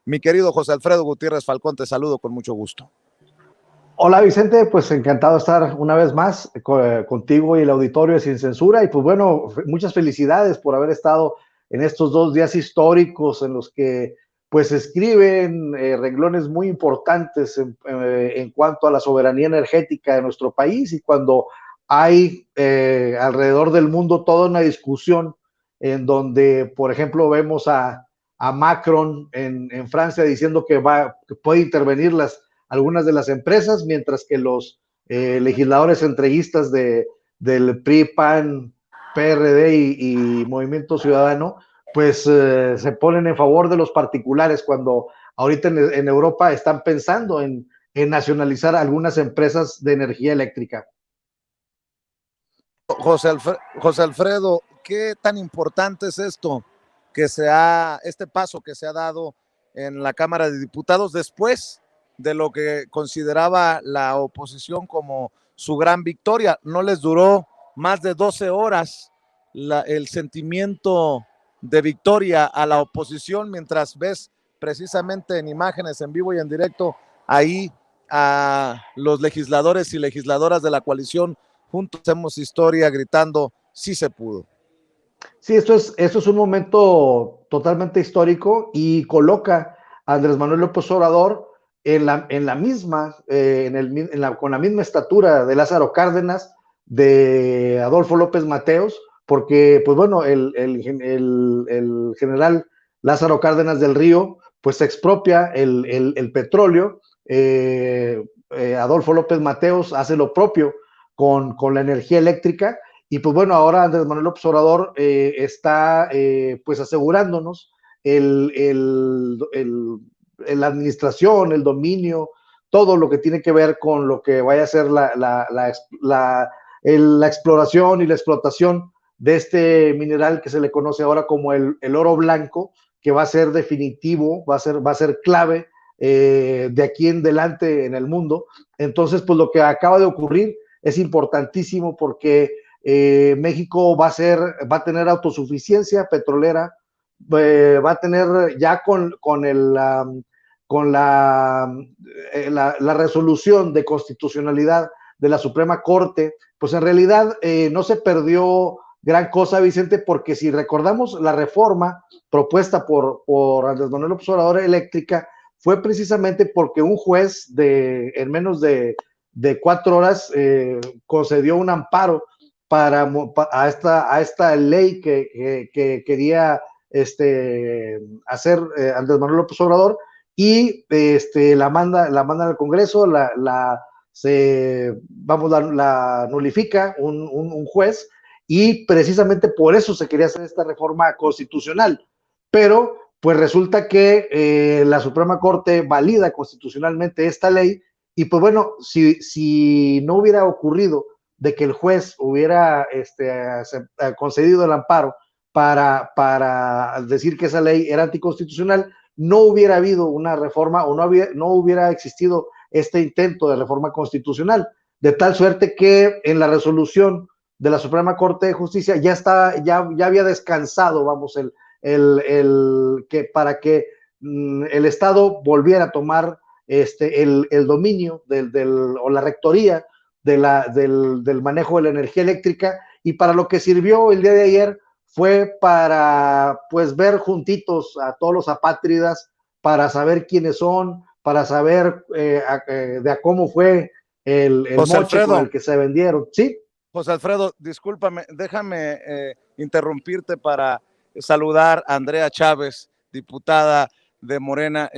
Mi querido José Alfredo Gutiérrez Falcón, te saludo con mucho gusto. Hola Vicente, pues encantado de estar una vez más contigo y el auditorio de Sin Censura y pues bueno, muchas felicidades por haber estado en estos 2 días históricos en los que pues se escriben renglones muy importantes en cuanto a la soberanía energética de nuestro país y cuando hay alrededor del mundo toda una discusión en donde, por ejemplo, vemos a Macron en Francia diciendo que puede intervenir algunas de las empresas, mientras que los legisladores entreguistas del PRI, PAN, PRD y Movimiento Ciudadano, pues se ponen en favor de los particulares cuando ahorita en Europa están pensando en nacionalizar algunas empresas de energía eléctrica. José Alfredo, ¿qué tan importante es esto este paso que se ha dado en la Cámara de Diputados después de lo que consideraba la oposición como su gran victoria? No les duró más de 12 horas el sentimiento de victoria a la oposición, mientras ves precisamente en imágenes en vivo y en directo ahí a los legisladores y legisladoras de la coalición juntos hacemos historia gritando sí se pudo. Sí, esto es un momento totalmente histórico y coloca a Andrés Manuel López Obrador en la misma, con la misma estatura de Lázaro Cárdenas, de Adolfo López Mateos, porque, pues bueno, el general Lázaro Cárdenas del Río, pues expropia el petróleo, Adolfo López Mateos hace lo propio con la energía eléctrica. Y pues bueno, ahora Andrés Manuel López Obrador está pues asegurándonos la administración, el dominio, todo lo que tiene que ver con lo que vaya a ser la exploración y la explotación de este mineral que se le conoce ahora como el oro blanco, que va a ser definitivo, va a ser clave de aquí en adelante en el mundo. Entonces, pues lo que acaba de ocurrir es importantísimo porque México va a tener autosuficiencia petrolera, va a tener ya con la resolución de constitucionalidad de la Suprema Corte, pues en realidad no se perdió gran cosa, Vicente, porque si recordamos la reforma propuesta por Andrés Manuel López Obrador eléctrica, fue precisamente porque un juez en menos de 4 horas concedió un amparo a esta ley que quería hacer Andrés Manuel López Obrador y la manda al Congreso, la nulifica un juez y precisamente por eso se quería hacer esta reforma constitucional, pero pues resulta que la Suprema Corte valida constitucionalmente esta ley y pues bueno, si no hubiera ocurrido de que el juez hubiera concedido el amparo para decir que esa ley era anticonstitucional, no hubiera habido una reforma o no hubiera existido este intento de reforma constitucional, de tal suerte que en la resolución de la Suprema Corte de Justicia ya había descansado, vamos, para que el Estado volviera a tomar el dominio o la rectoría del manejo de la energía eléctrica, y para lo que sirvió el día de ayer fue para pues ver juntitos a todos los apátridas, para saber quiénes son, para saber de cómo fue el moche Alfredo, con el que se vendieron, ¿sí? José Alfredo, discúlpame, déjame interrumpirte para saludar a Andrea Chávez, diputada de Morena.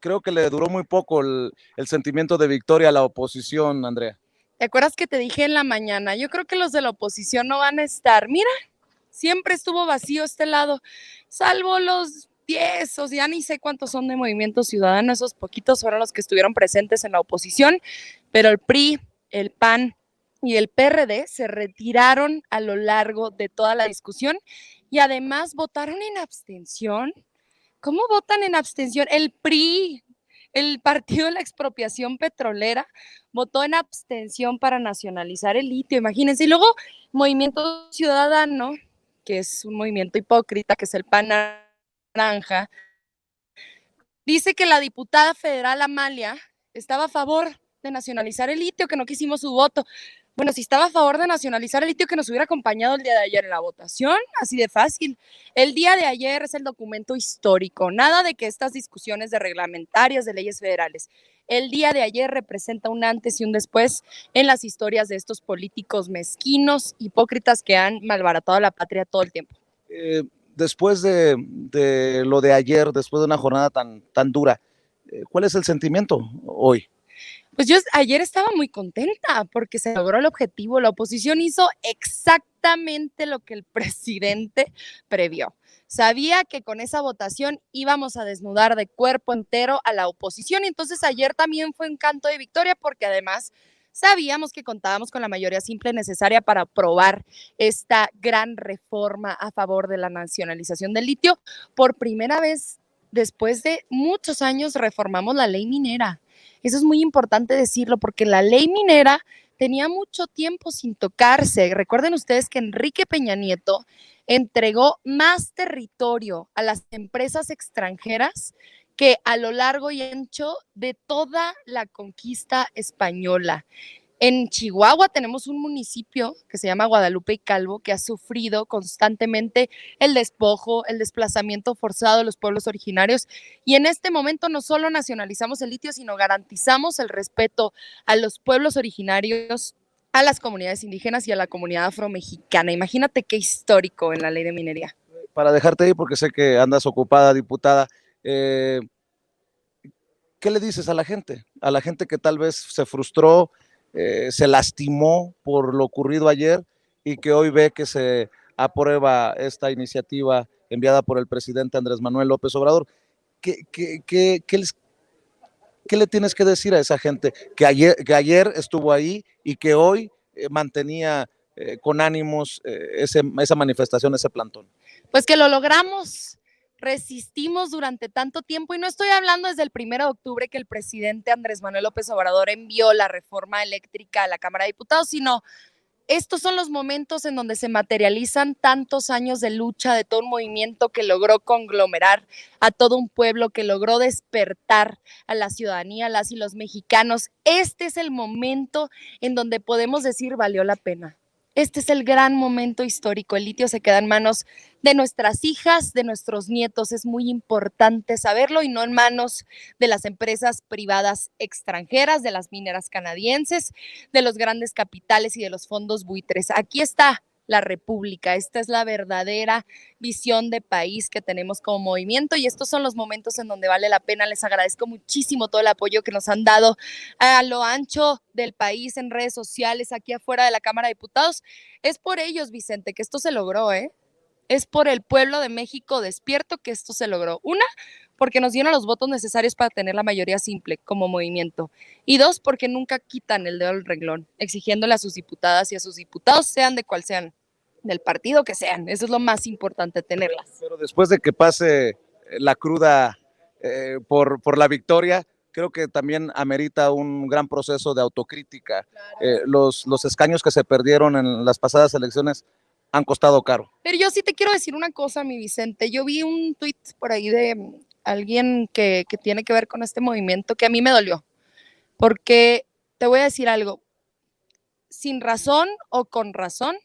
Creo que le duró muy poco el sentimiento de victoria a la oposición, Andrea. ¿Te acuerdas que te dije en la mañana? Yo creo que los de la oposición no van a estar. Mira, siempre estuvo vacío este lado, salvo los 10, o sea, ya ni sé cuántos son de Movimiento Ciudadano, esos poquitos fueron los que estuvieron presentes en la oposición, pero el PRI, el PAN y el PRD se retiraron a lo largo de toda la discusión y además votaron en abstención. ¿Cómo votan en abstención? El PRI, el partido de la expropiación petrolera, votó en abstención para nacionalizar el litio, imagínense. Y luego Movimiento Ciudadano, que es un movimiento hipócrita, que es el PAN naranja, Dice que la diputada federal Amalia estaba a favor de nacionalizar el litio, que no quisimos su voto. Bueno, si estaba a favor de nacionalizar el litio, que nos hubiera acompañado el día de ayer en la votación, así de fácil. El día de ayer es el documento histórico, nada de que estas discusiones de reglamentarias, de leyes federales. El día de ayer representa un antes y un después en las historias de estos políticos mezquinos, hipócritas que han malbaratado a la patria todo el tiempo. Después de lo de ayer, después de una jornada tan dura, ¿cuál es el sentimiento hoy? Pues yo ayer estaba muy contenta porque se logró el objetivo. La oposición hizo exactamente lo que el presidente previó. Sabía que con esa votación íbamos a desnudar de cuerpo entero a la oposición y entonces ayer también fue un canto de victoria porque además sabíamos que contábamos con la mayoría simple necesaria para aprobar esta gran reforma a favor de la nacionalización del litio. Por primera vez, después de muchos años, reformamos la ley minera. Eso es muy importante decirlo porque la ley minera tenía mucho tiempo sin tocarse. Recuerden ustedes que Enrique Peña Nieto entregó más territorio a las empresas extranjeras que a lo largo y ancho de toda la conquista española. En Chihuahua tenemos un municipio que se llama Guadalupe y Calvo que ha sufrido constantemente el despojo, el desplazamiento forzado de los pueblos originarios y en este momento no solo nacionalizamos el litio, sino garantizamos el respeto a los pueblos originarios, a las comunidades indígenas y a la comunidad afromexicana. Imagínate qué histórico en la ley de minería. Para dejarte ahí, porque sé que andas ocupada, diputada, ¿qué le dices a la gente? A la gente que tal vez se frustró, se lastimó por lo ocurrido ayer y que hoy ve que se aprueba esta iniciativa enviada por el presidente Andrés Manuel López Obrador. ¿Qué le tienes que decir a esa gente que ayer estuvo ahí y que hoy mantenía con ánimos esa manifestación, ese plantón? Pues que lo logramos. Resistimos durante tanto tiempo y no estoy hablando desde el 1 de octubre que el presidente Andrés Manuel López Obrador envió la reforma eléctrica a la Cámara de Diputados, sino estos son los momentos en donde se materializan tantos años de lucha de todo un movimiento que logró conglomerar a todo un pueblo, que logró despertar a la ciudadanía, a las y los mexicanos. Este es el momento en donde podemos decir valió la pena. Este es el gran momento histórico. El litio se queda en manos de nuestras hijas, de nuestros nietos. Es muy importante saberlo y no en manos de las empresas privadas extranjeras, de las mineras canadienses, de los grandes capitales y de los fondos buitres. Aquí está la República. Esta es la verdadera visión de país que tenemos como movimiento y estos son los momentos en donde vale la pena. Les agradezco muchísimo todo el apoyo que nos han dado a lo ancho del país en redes sociales, aquí afuera de la Cámara de Diputados. Es por ellos, Vicente, que esto se logró, ¿eh? Es por el pueblo de México despierto que esto se logró. Una, porque nos dieron los votos necesarios para tener la mayoría simple como movimiento. Y dos, porque nunca quitan el dedo del renglón, exigiéndole a sus diputadas y a sus diputados, sean de cual sean, del partido que sean. Eso es lo más importante, tenerlas. Pero después de que pase la cruda por la victoria, creo que también amerita un gran proceso de autocrítica. Claro. Los escaños que se perdieron en las pasadas elecciones han costado caro. Pero yo sí te quiero decir una cosa, mi Vicente. Yo vi un tuit por ahí de alguien que tiene que ver con este movimiento que a mí me dolió. Porque te voy a decir algo. Sin razón o con razón,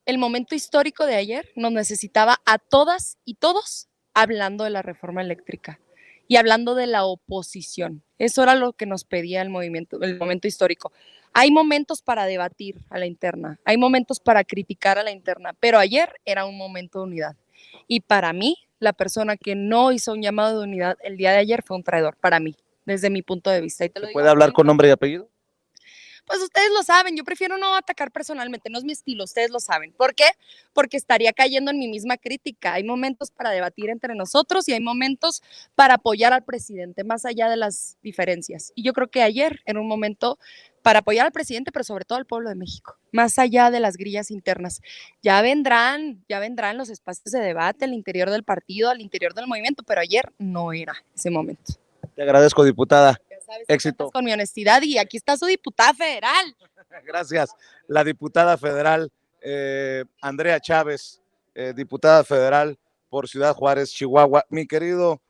el momento histórico de ayer nos necesitaba a todas y todos hablando de la reforma eléctrica y hablando de la oposición. Eso era lo que nos pedía el momento histórico. Hay momentos para debatir a la interna, hay momentos para criticar a la interna, pero ayer era un momento de unidad. Y para mí, la persona que no hizo un llamado de unidad el día de ayer fue un traidor, para mí, desde mi punto de vista. Y te lo digo, ¿puede hablar con nombre y apellido? Pues ustedes lo saben, yo prefiero no atacar personalmente, no es mi estilo, ustedes lo saben. ¿Por qué? Porque estaría cayendo en mi misma crítica. Hay momentos para debatir entre nosotros y hay momentos para apoyar al presidente, más allá de las diferencias. Y yo creo que ayer era un momento para apoyar al presidente, pero sobre todo al pueblo de México, más allá de las grillas internas. Ya vendrán los espacios de debate al interior del partido, al interior del movimiento, pero ayer no era ese momento. Te agradezco, diputada. Sabes, éxito. Con mi honestidad y aquí está su diputada federal. Gracias. La diputada federal Andrea Chávez, diputada federal por Ciudad Juárez, Chihuahua. Mi querido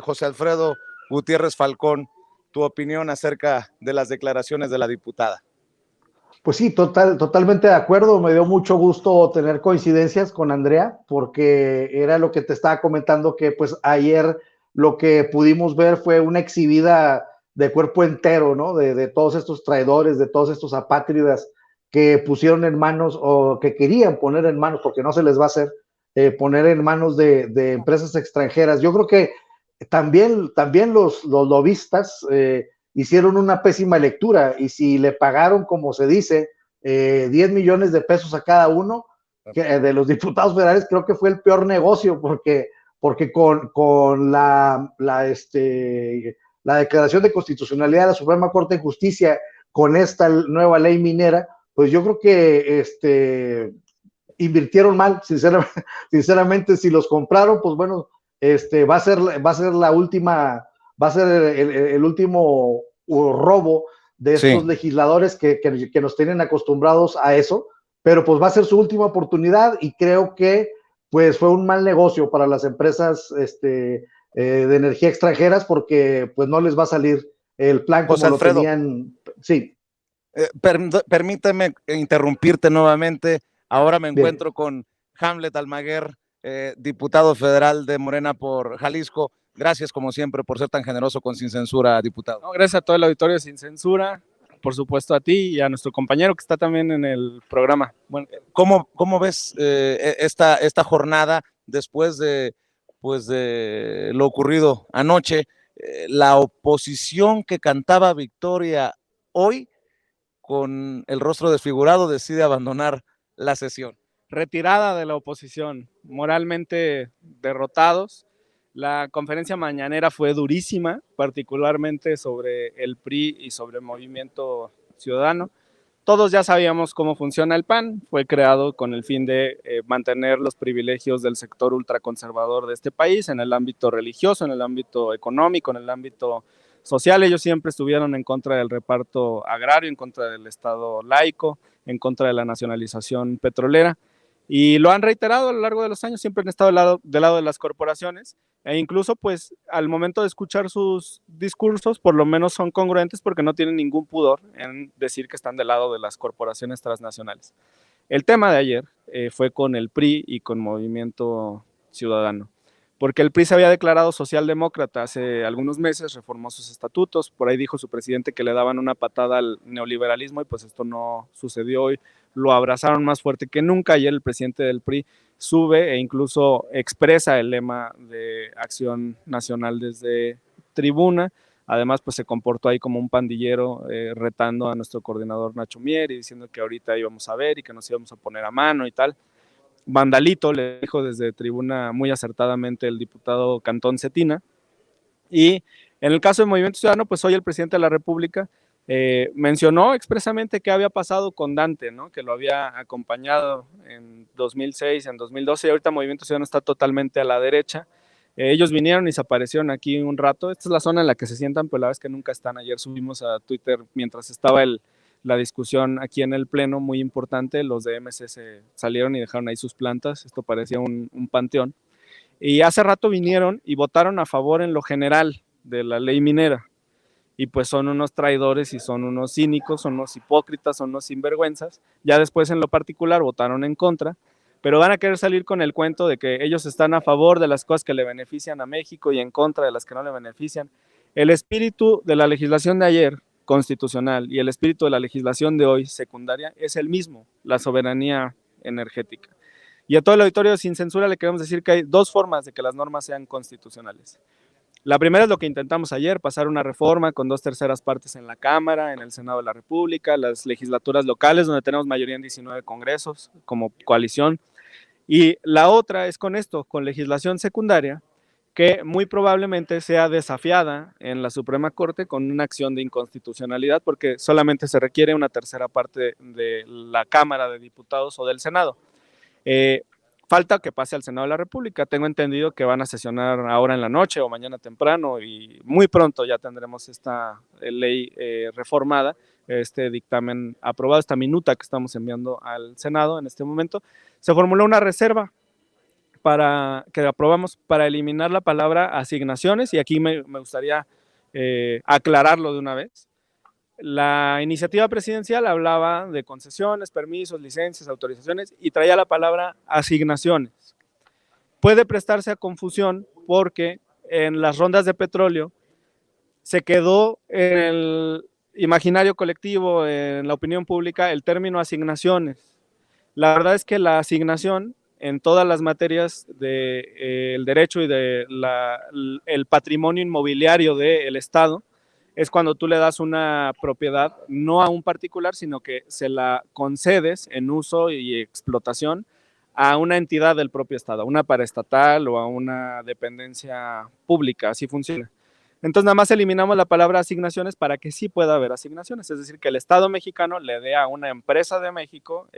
José Alfredo Gutiérrez Falcón, tu opinión acerca de las declaraciones de la diputada. Pues sí, totalmente de acuerdo. Me dio mucho gusto tener coincidencias con Andrea, porque era lo que te estaba comentando, que pues ayer lo que pudimos ver fue una exhibida de cuerpo entero, ¿no? De todos estos traidores, de todos estos apátridas que pusieron en manos o que querían poner en manos, porque no se les va a hacer, poner en manos de empresas extranjeras. Yo creo que también los lobistas hicieron una pésima lectura, y si le pagaron, como se dice, 10 millones de pesos a cada uno de los diputados federales, creo que fue el peor negocio, porque con la declaración de constitucionalidad de la Suprema Corte de Justicia, con esta nueva ley minera, pues yo creo que invirtieron mal, sinceramente. Si los compraron, pues bueno, va a ser la última, va a ser el último robo de estos legisladores que nos tienen acostumbrados a eso, pero pues va a ser su última oportunidad, y creo que pues fue un mal negocio para las empresas de energía extranjeras, porque pues no les va a salir el plan como lo tenían. Sí. Permíteme interrumpirte nuevamente. Ahora me encuentro con Hamlet Almaguer, diputado federal de Morena por Jalisco. Gracias, como siempre, por ser tan generoso con Sin Censura, diputado. No, gracias a todo el auditorio de Sin Censura, por supuesto a ti y a nuestro compañero que está también en el programa. Bueno, ¿cómo ves esta jornada después de lo ocurrido anoche? La oposición que cantaba victoria hoy, con el rostro desfigurado, decide abandonar la sesión. Retirada de la oposición, moralmente derrotados. La conferencia mañanera fue durísima, particularmente sobre el PRI y sobre el Movimiento Ciudadano. Todos ya sabíamos cómo funciona el PAN, fue creado con el fin de mantener los privilegios del sector ultraconservador de este país en el ámbito religioso, en el ámbito económico, en el ámbito social. Ellos siempre estuvieron en contra del reparto agrario, en contra del Estado laico, en contra de la nacionalización petrolera, y lo han reiterado a lo largo de los años. Siempre han estado del lado de las corporaciones, e incluso pues al momento de escuchar sus discursos por lo menos son congruentes, porque no tienen ningún pudor en decir que están del lado de las corporaciones transnacionales. El tema de ayer fue con el PRI y con Movimiento Ciudadano, porque el PRI se había declarado socialdemócrata hace algunos meses, reformó sus estatutos, por ahí dijo su presidente que le daban una patada al neoliberalismo, y pues esto no sucedió hoy. Lo abrazaron más fuerte que nunca. Ayer el presidente del PRI sube e incluso expresa el lema de Acción Nacional desde tribuna. Además, pues se comportó ahí como un pandillero, retando a nuestro coordinador Nacho Mier y diciendo que ahorita íbamos a ver y que nos íbamos a poner a mano y tal. Vandalito, le dijo desde tribuna muy acertadamente el diputado Cantón Cetina. Y en el caso del Movimiento Ciudadano, pues hoy el presidente de la República mencionó expresamente qué había pasado con Dante, ¿no? Que lo había acompañado en 2006, en 2012, y ahorita Movimiento Ciudadano está totalmente a la derecha. Ellos vinieron y se aparecieron aquí un rato. Esta es la zona en la que se sientan, pero la verdad es que nunca están. Ayer subimos a Twitter, mientras estaba la discusión aquí en el pleno, muy importante, los de MC se salieron y dejaron ahí sus plantas. Esto parecía un panteón. Y hace rato vinieron y votaron a favor en lo general de la ley minera. Y pues son unos traidores y son unos cínicos, son unos hipócritas, son unos sinvergüenzas. Ya después en lo particular votaron en contra, pero van a querer salir con el cuento de que ellos están a favor de las cosas que le benefician a México y en contra de las que no le benefician. El espíritu de la legislación de ayer, constitucional, y el espíritu de la legislación de hoy, secundaria, es el mismo: la soberanía energética. Y a todo el auditorio Sin Censura le queremos decir que hay dos formas de que las normas sean constitucionales. La primera es lo que intentamos ayer, pasar una reforma con 2/3 partes en la Cámara, en el Senado de la República, las legislaturas locales, donde tenemos mayoría en 19 congresos como coalición. Y la otra es con esto, con legislación secundaria, que muy probablemente sea desafiada en la Suprema Corte con una acción de inconstitucionalidad, porque solamente se requiere una 1/3 parte de la Cámara de Diputados o del Senado. Falta que pase al Senado de la República. Tengo entendido que van a sesionar ahora en la noche o mañana temprano, y muy pronto ya tendremos esta ley reformada, este dictamen aprobado, esta minuta que estamos enviando al Senado en este momento. Se formuló una reserva que aprobamos para eliminar la palabra asignaciones, y aquí me gustaría aclararlo de una vez. La iniciativa presidencial hablaba de concesiones, permisos, licencias, autorizaciones y traía la palabra asignaciones. Puede prestarse a confusión porque en las rondas de petróleo se quedó en el imaginario colectivo, en la opinión pública, el término asignaciones. La verdad es que la asignación en todas las materias del derecho y el patrimonio inmobiliario del Estado es cuando tú le das una propiedad no a un particular, sino que se la concedes en uso y explotación a una entidad del propio Estado, a una paraestatal o a una dependencia pública, así funciona. Entonces nada más eliminamos la palabra asignaciones para que sí pueda haber asignaciones, es decir, que el Estado mexicano le dé a una empresa de México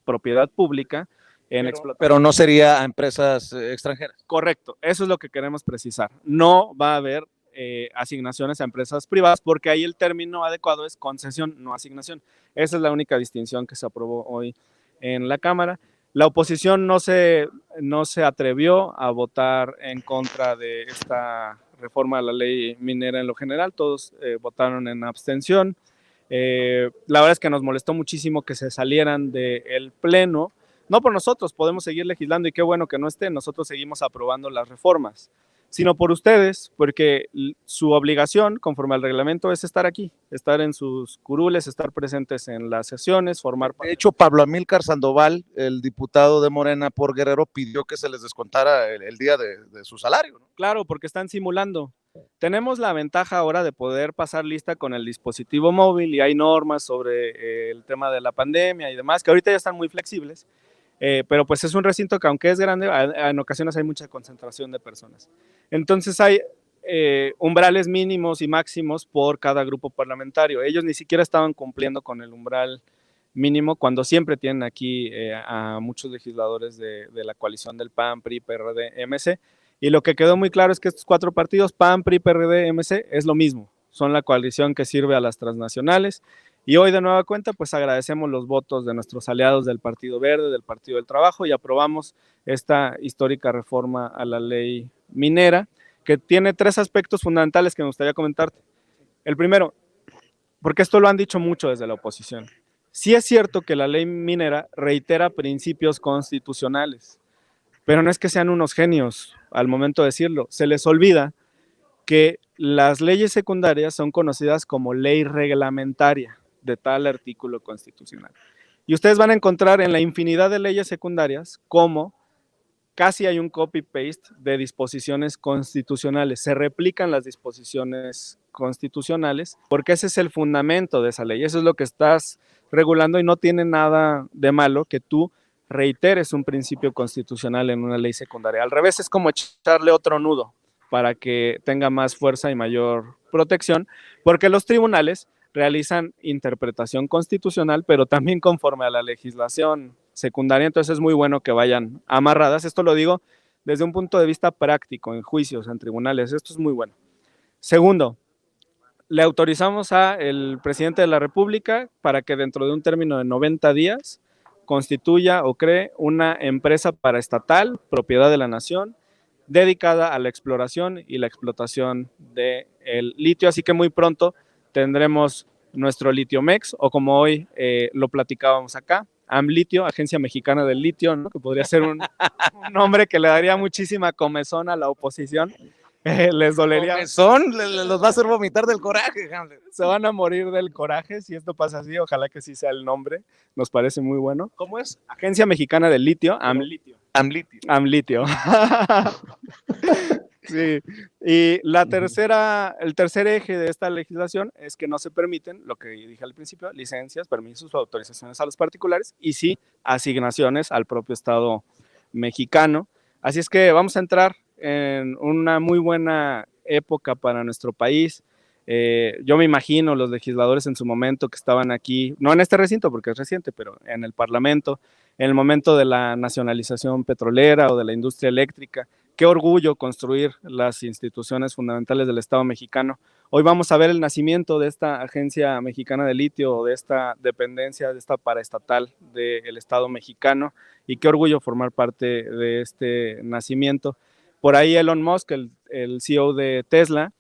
propiedad pública en explotación. Pero no sería a empresas extranjeras. Correcto, eso es lo que queremos precisar. No va a haber asignaciones a empresas privadas, porque ahí el término adecuado es concesión, no asignación. Esa es la única distinción que se aprobó hoy en la Cámara. La oposición no se atrevió a votar en contra de esta reforma a la ley minera en lo general, todos votaron en abstención. La verdad es que nos molestó muchísimo que se salieran del pleno, no por nosotros, podemos seguir legislando y qué bueno que no estén, nosotros seguimos aprobando las reformas, sino por ustedes, porque su obligación, conforme al reglamento, es estar aquí, estar en sus curules, estar presentes en las sesiones, formar parte. De hecho, Pablo Amílcar Sandoval, el diputado de Morena por Guerrero, pidió que se les descontara el día de su salario, ¿no? Claro, porque están simulando. Tenemos la ventaja ahora de poder pasar lista con el dispositivo móvil y hay normas sobre el tema de la pandemia y demás, que ahorita ya están muy flexibles. Pero pues es un recinto que aunque es grande, en ocasiones hay mucha concentración de personas. Entonces hay umbrales mínimos y máximos por cada grupo parlamentario. Ellos ni siquiera estaban cumpliendo con el umbral mínimo cuando siempre tienen aquí a muchos legisladores de la coalición del PAN, PRI, PRD, MC. Y lo que quedó muy claro es que estos 4 partidos, PAN, PRI, PRD, MC, es lo mismo. Son la coalición que sirve a las transnacionales. Y hoy de nueva cuenta, pues agradecemos los votos de nuestros aliados del Partido Verde, del Partido del Trabajo y aprobamos esta histórica reforma a la ley minera, que tiene 3 aspectos fundamentales que me gustaría comentarte. El primero, porque esto lo han dicho mucho desde la oposición. Sí es cierto que la ley minera reitera principios constitucionales, pero no es que sean unos genios al momento de decirlo. Se les olvida que las leyes secundarias son conocidas como ley reglamentaria de tal artículo constitucional. Y ustedes van a encontrar en la infinidad de leyes secundarias cómo casi hay un copy-paste de disposiciones constitucionales. Se replican las disposiciones constitucionales porque ese es el fundamento de esa ley. Eso es lo que estás regulando y no tiene nada de malo que tú reiteres un principio constitucional en una ley secundaria. Al revés, es como echarle otro nudo para que tenga más fuerza y mayor protección, porque los tribunales realizan interpretación constitucional, pero también conforme a la legislación secundaria, entonces es muy bueno que vayan amarradas. Esto lo digo desde un punto de vista práctico, en juicios, en tribunales, esto es muy bueno. Segundo, le autorizamos al presidente de la República para que dentro de un término de 90 días constituya o cree una empresa paraestatal, propiedad de la nación, dedicada a la exploración y la explotación del litio, así que muy pronto tendremos nuestro Litiomex, o como hoy lo platicábamos acá, AMLitio, Agencia Mexicana del Litio, ¿no? Que podría ser un nombre que le daría muchísima comezón a la oposición. Les dolería. ¿Comezón? Los va a hacer vomitar del coraje, Hamlet. Se van a morir del coraje si esto pasa así, ojalá que sí sea el nombre, nos parece muy bueno. ¿Cómo es? Agencia Mexicana del Litio, AMLitio. AMLitio. Sí, y el tercer eje de esta legislación es que no se permiten, lo que dije al principio, licencias, permisos o autorizaciones a los particulares y sí asignaciones al propio Estado mexicano. Así es que vamos a entrar en una muy buena época para nuestro país. Yo me imagino los legisladores en su momento que estaban aquí, no en este recinto porque es reciente, pero en el Parlamento, en el momento de la nacionalización petrolera o de la industria eléctrica. Qué orgullo construir las instituciones fundamentales del Estado mexicano Hoy vamos a ver el nacimiento de esta Agencia Mexicana de Litio, o de esta dependencia, de esta paraestatal del Estado mexicano, y qué orgullo formar parte de este nacimiento. Por ahí Elon Musk, el CEO de Tesla,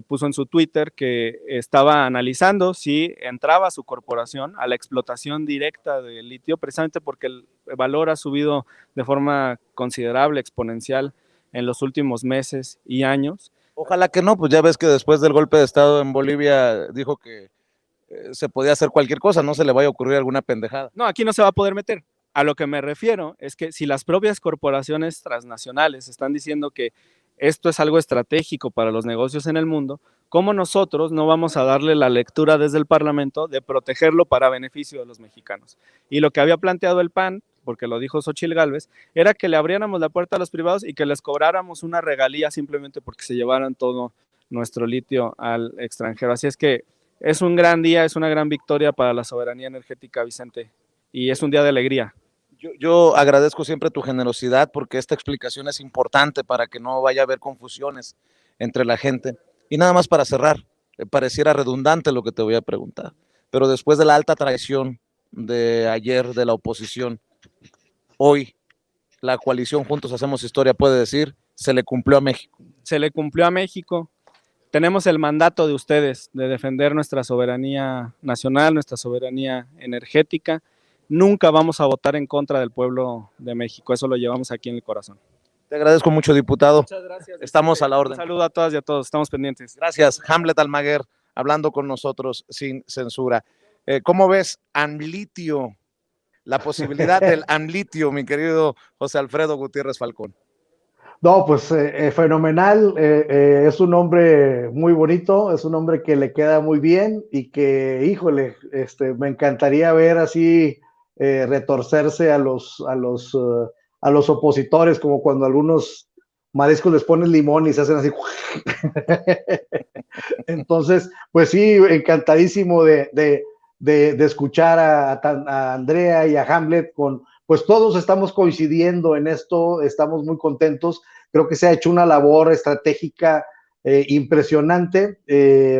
puso en su Twitter que estaba analizando si entraba su corporación a la explotación directa del litio, precisamente porque el valor ha subido de forma considerable, exponencial, en los últimos meses y años. Ojalá que no, pues ya ves que después del golpe de Estado en Bolivia dijo que se podía hacer cualquier cosa, no se le vaya a ocurrir alguna pendejada. No, aquí no se va a poder meter. A lo que me refiero es que si las propias corporaciones transnacionales están diciendo que esto es algo estratégico para los negocios en el mundo, ¿cómo nosotros no vamos a darle la lectura desde el Parlamento de protegerlo para beneficio de los mexicanos? Y lo que había planteado el PAN, porque lo dijo Xóchitl Gálvez, era que le abriéramos la puerta a los privados y que les cobráramos una regalía simplemente porque se llevaran todo nuestro litio al extranjero. Así es que es un gran día, es una gran victoria para la soberanía energética, Vicente, y es un día de alegría. Yo agradezco siempre tu generosidad porque esta explicación es importante para que no vaya a haber confusiones entre la gente. Y nada más para cerrar, pareciera redundante lo que te voy a preguntar, pero después de la alta traición de ayer de la oposición, hoy la coalición Juntos Hacemos Historia puede decir, se le cumplió a México. Se le cumplió a México. Tenemos el mandato de ustedes de defender nuestra soberanía nacional, nuestra soberanía energética. Nunca vamos a votar en contra del pueblo de México, eso lo llevamos aquí en el corazón. Te agradezco mucho, diputado. Muchas gracias. Estamos a la orden. Un saludo a todas y a todos, estamos pendientes. Gracias, Hamlet Almaguer, hablando con nosotros sin censura. ¿Cómo ves Amlitio, la posibilidad del Amlitio, mi querido José Alfredo Gutiérrez Falcón? No, pues fenomenal, es un hombre muy bonito, es un hombre que le queda muy bien y que, híjole, me encantaría ver así retorcerse a los opositores, como cuando algunos mariscos les ponen limón y se hacen así. Entonces, pues sí, encantadísimo de escuchar a Andrea y a Hamlet pues todos estamos coincidiendo en esto, estamos muy contentos, creo que se ha hecho una labor estratégica impresionante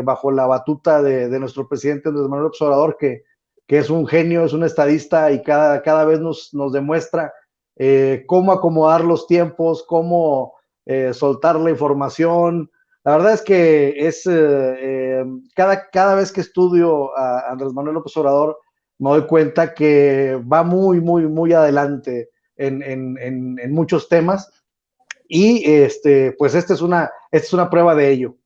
bajo la batuta de nuestro presidente Andrés Manuel López Obrador, que es un genio, es un estadista y cada vez nos demuestra cómo acomodar los tiempos, cómo soltar la información. La verdad es que cada vez que estudio a Andrés Manuel López Obrador, me doy cuenta que va muy, muy, muy adelante en muchos temas y pues esta es una prueba de ello.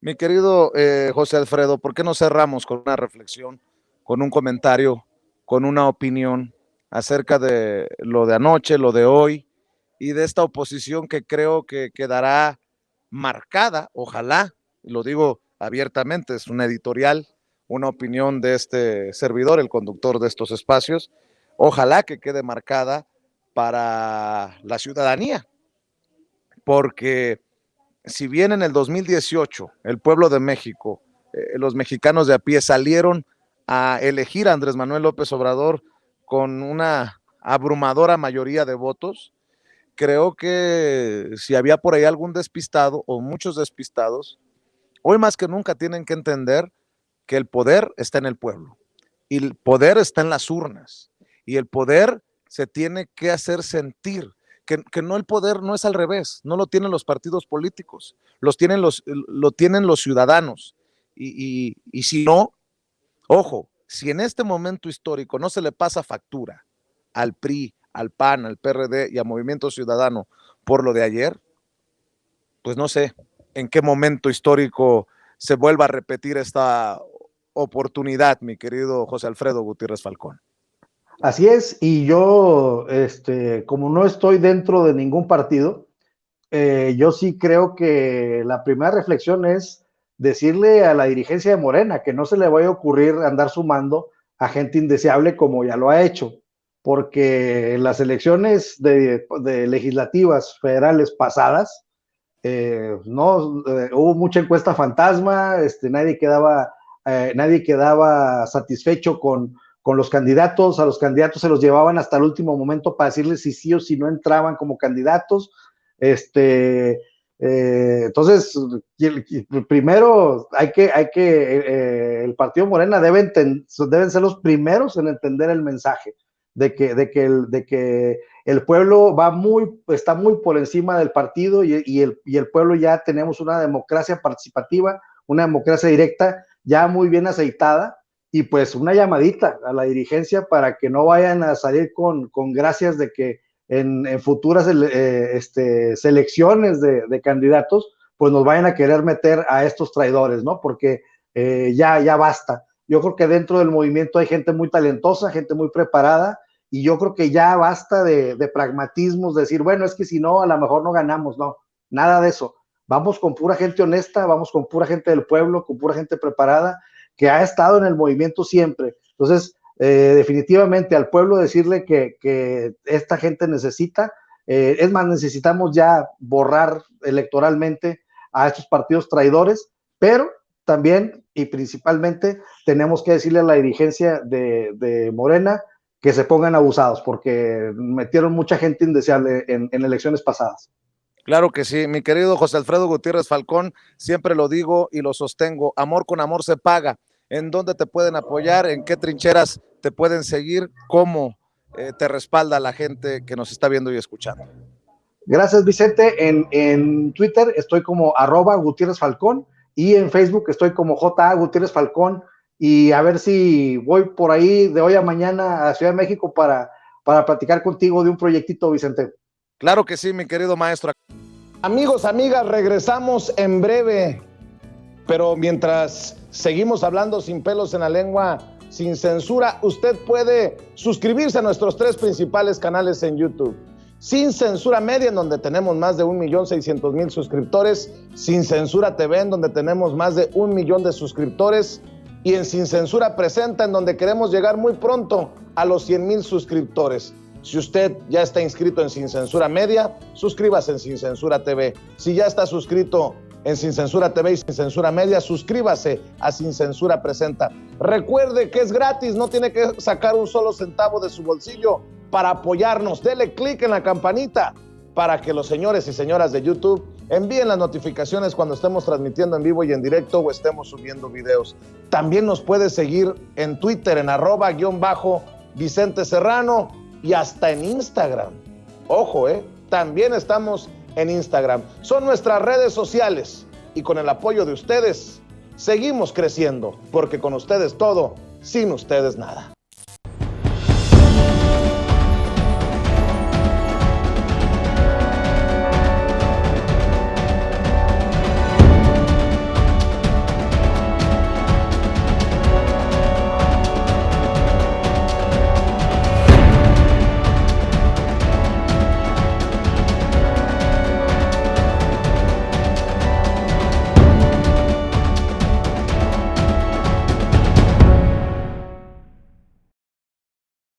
Mi querido José Alfredo, ¿por qué no cerramos con una reflexión, con un comentario, con una opinión acerca de lo de anoche, lo de hoy y de esta oposición que creo que quedará marcada, ojalá, lo digo abiertamente, es una editorial, una opinión de este servidor, el conductor de estos espacios, ojalá que quede marcada para la ciudadanía, porque si bien en el 2018 el pueblo de México, los mexicanos de a pie salieron a elegir a Andrés Manuel López Obrador con una abrumadora mayoría de votos, creo que si había por ahí algún despistado o muchos despistados, hoy más que nunca tienen que entender que el poder está en el pueblo y el poder está en las urnas y el poder se tiene que hacer sentir, que no, el poder no es al revés, no lo tienen los partidos políticos, lo tienen los ciudadanos y si no, ojo, si en este momento histórico no se le pasa factura al PRI, al PAN, al PRD y a Movimiento Ciudadano por lo de ayer, pues no sé en qué momento histórico se vuelva a repetir esta oportunidad, mi querido José Alfredo Gutiérrez Falcón. Así es, y yo, como no estoy dentro de ningún partido, yo sí creo que la primera reflexión es decirle a la dirigencia de Morena que no se le vaya a ocurrir andar sumando a gente indeseable como ya lo ha hecho, porque en las elecciones de legislativas federales pasadas, hubo mucha encuesta fantasma, nadie quedaba satisfecho con los candidatos, a los candidatos se los llevaban hasta el último momento para decirles si sí o si no entraban como candidatos, Entonces, primero el partido Morena deben ser los primeros en entender el mensaje de que el pueblo está muy por encima del partido y el pueblo ya tenemos una democracia participativa, una democracia directa ya muy bien aceitada, y pues una llamadita a la dirigencia para que no vayan a salir con gracias de que en futuras selecciones de candidatos, pues nos vayan a querer meter a estos traidores, ¿no? Porque ya basta. Yo creo que dentro del movimiento hay gente muy talentosa, gente muy preparada, y yo creo que ya basta de pragmatismos, de decir, bueno, es que si no, a lo mejor no ganamos, no, nada de eso. Vamos con pura gente honesta, vamos con pura gente del pueblo, con pura gente preparada, que ha estado en el movimiento siempre. Entonces, definitivamente al pueblo decirle que esta gente necesita, es más, necesitamos ya borrar electoralmente a estos partidos traidores, pero también y principalmente tenemos que decirle a la dirigencia de Morena que se pongan abusados, porque metieron mucha gente indeseable en elecciones pasadas. Claro que sí, mi querido José Alfredo Gutiérrez Falcón, siempre lo digo y lo sostengo, amor con amor se paga. ¿En dónde te pueden apoyar? ¿En qué trincheras te pueden seguir? ¿Cómo te respalda la gente que nos está viendo y escuchando? Gracias, Vicente. En Twitter estoy como @Gutiérrez Falcón y en Facebook estoy como JA Gutiérrez Falcón, y a ver si voy por ahí de hoy a mañana a Ciudad de México para platicar contigo de un proyectito, Vicente. Claro que sí, mi querido maestro. Amigos, amigas, regresamos en breve, pero mientras seguimos hablando sin pelos en la lengua, sin censura, usted puede suscribirse a nuestros 3 principales canales en YouTube. Sin Censura Media, en donde tenemos más de 1,600,000 suscriptores, Sin Censura TV, en donde tenemos más de 1 millón de suscriptores, y en Sin Censura Presenta, en donde queremos llegar muy pronto a los 100,000 suscriptores. Si usted ya está inscrito en Sin Censura Media, suscríbase en Sin Censura TV. Si ya está suscrito en Sin Censura TV y Sin Censura Media, suscríbase a Sin Censura Presenta. Recuerde que es gratis, no tiene que sacar un solo centavo de su bolsillo para apoyarnos. Dele clic en la campanita para que los señores y señoras de YouTube envíen las notificaciones cuando estemos transmitiendo en vivo y en directo o estemos subiendo videos. También nos puede seguir en Twitter en @Vicente Serrano y hasta en Instagram. Ojo, también estamos en Instagram. Son nuestras redes sociales y con el apoyo de ustedes seguimos creciendo, porque con ustedes todo, sin ustedes nada.